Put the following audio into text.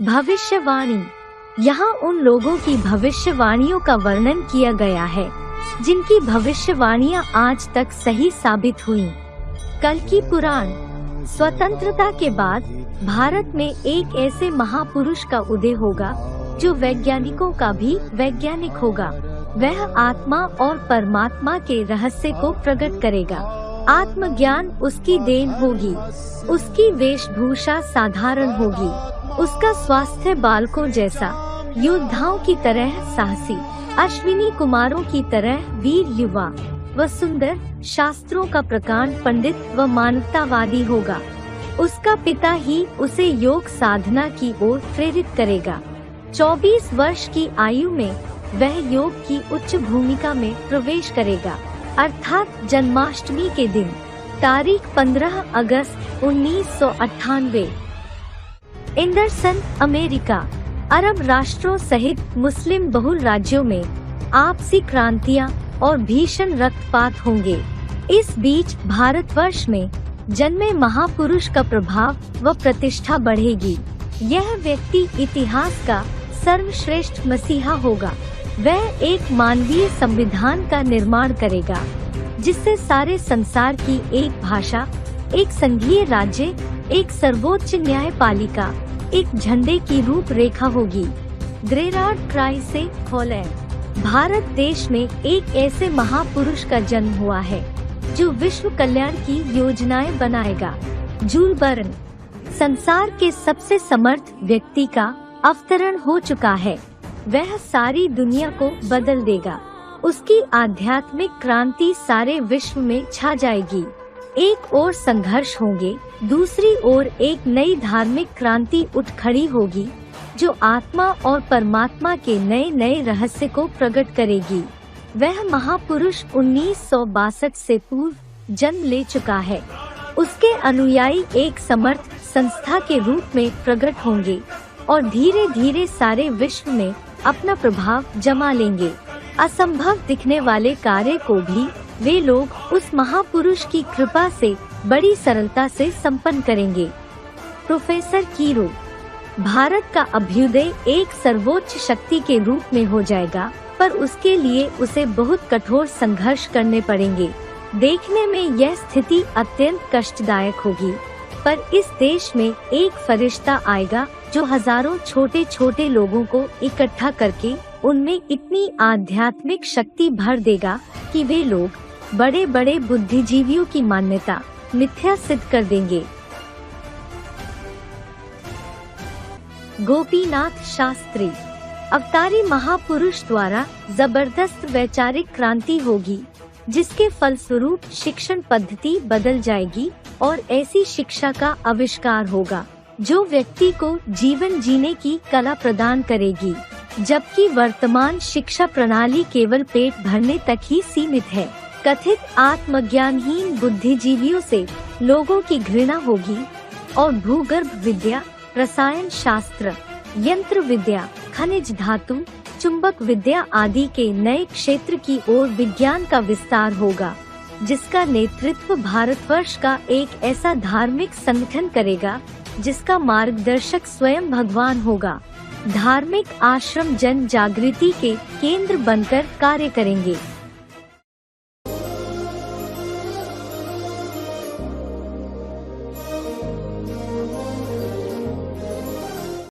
भविष्यवाणी। यहाँ उन लोगों की भविष्यवाणियों का वर्णन किया गया है जिनकी भविष्यवाणियाँ आज तक सही साबित हुई। कल्कि पुराण। स्वतंत्रता के बाद भारत में एक ऐसे महापुरुष का उदय होगा जो वैज्ञानिकों का भी वैज्ञानिक होगा। वह आत्मा और परमात्मा के रहस्य को प्रकट करेगा। आत्मज्ञान उसकी देन होगी। उसकी वेशभूषा साधारण होगी। उसका स्वास्थ्य बालकों जैसा, योद्धाओं की तरह साहसी, अश्विनी कुमारों की तरह वीर युवा व सुंदर, शास्त्रों का प्रकांड पंडित व मानवतावादी होगा। उसका पिता ही उसे योग साधना की ओर प्रेरित करेगा। 24 वर्ष की आयु में वह योग की उच्च भूमिका में प्रवेश करेगा, अर्थात जन्माष्टमी के दिन, तारीख 15 अगस्त 1998। एंडरसन। अमेरिका। अरब राष्ट्रों सहित मुस्लिम बहुल राज्यों में आपसी क्रांतियां और भीषण रक्तपात होंगे। इस बीच भारतवर्ष में जन्मे महापुरुष का प्रभाव व प्रतिष्ठा बढ़ेगी। यह व्यक्ति इतिहास का सर्वश्रेष्ठ मसीहा होगा। वह एक मानवीय संविधान का निर्माण करेगा जिससे सारे संसार की एक भाषा, एक संघीय राज्य, एक सर्वोच्च न्यायपालिका, एक झंडे की रूपरेखा होगी। Gerard क्राइसे Holland. भारत देश में एक ऐसे महापुरुष का जन्म हुआ है जो विश्व कल्याण की योजनाएं बनाएगा। जूल वर्न। संसार के सबसे समर्थ व्यक्ति का अवतरण हो चुका है। वह सारी दुनिया को बदल देगा। उसकी आध्यात्मिक क्रांति सारे विश्व में छा जाएगी। एक ओर संघर्ष होंगे, दूसरी ओर एक नई धार्मिक क्रांति उठ खड़ी होगी जो आत्मा और परमात्मा के नए नए रहस्य को प्रकट करेगी। वह महापुरुष 1962 से पूर्व जन्म ले चुका है। उसके अनुयायी एक समर्थ संस्था के रूप में प्रकट होंगे और धीरे धीरे सारे विश्व में अपना प्रभाव जमा लेंगे। असंभव दिखने वाले कार्य को भी वे लोग उस महापुरुष की कृपा से बड़ी सरलता से संपन्न करेंगे। प्रोफेसर कीरो। भारत का अभ्युदय एक सर्वोच्च शक्ति के रूप में हो जाएगा, पर उसके लिए उसे बहुत कठोर संघर्ष करने पड़ेंगे। देखने में यह स्थिति अत्यंत कष्टदायक होगी, पर इस देश में एक फरिश्ता आएगा जो हजारों छोटे छोटे लोगों को इकट्ठा करके उनमें इतनी आध्यात्मिक शक्ति भर देगा कि वे लोग बड़े बड़े बुद्धिजीवियों की मान्यता मिथ्या सिद्ध कर देंगे। गोपीनाथ शास्त्री। अवतारी महापुरुष द्वारा जबरदस्त वैचारिक क्रांति होगी जिसके फलस्वरूप शिक्षण पद्धति बदल जाएगी और ऐसी शिक्षा का आविष्कार होगा जो व्यक्ति को जीवन जीने की कला प्रदान करेगी, जबकि वर्तमान शिक्षा प्रणाली केवल पेट भरने तक ही सीमित है। कथित आत्मज्ञानहीन बुद्धिजीवियों से लोगों की घृणा होगी और भूगर्भ विद्या, रसायन शास्त्र, यंत्र विद्या, खनिज धातु, चुंबक विद्या आदि के नए क्षेत्र की ओर विज्ञान का विस्तार होगा, जिसका नेतृत्व भारतवर्ष का एक ऐसा धार्मिक संगठन करेगा जिसका मार्गदर्शक स्वयं भगवान होगा। धार्मिक आश्रम जन जागृति के केंद्र बनकर कार्य करेंगे।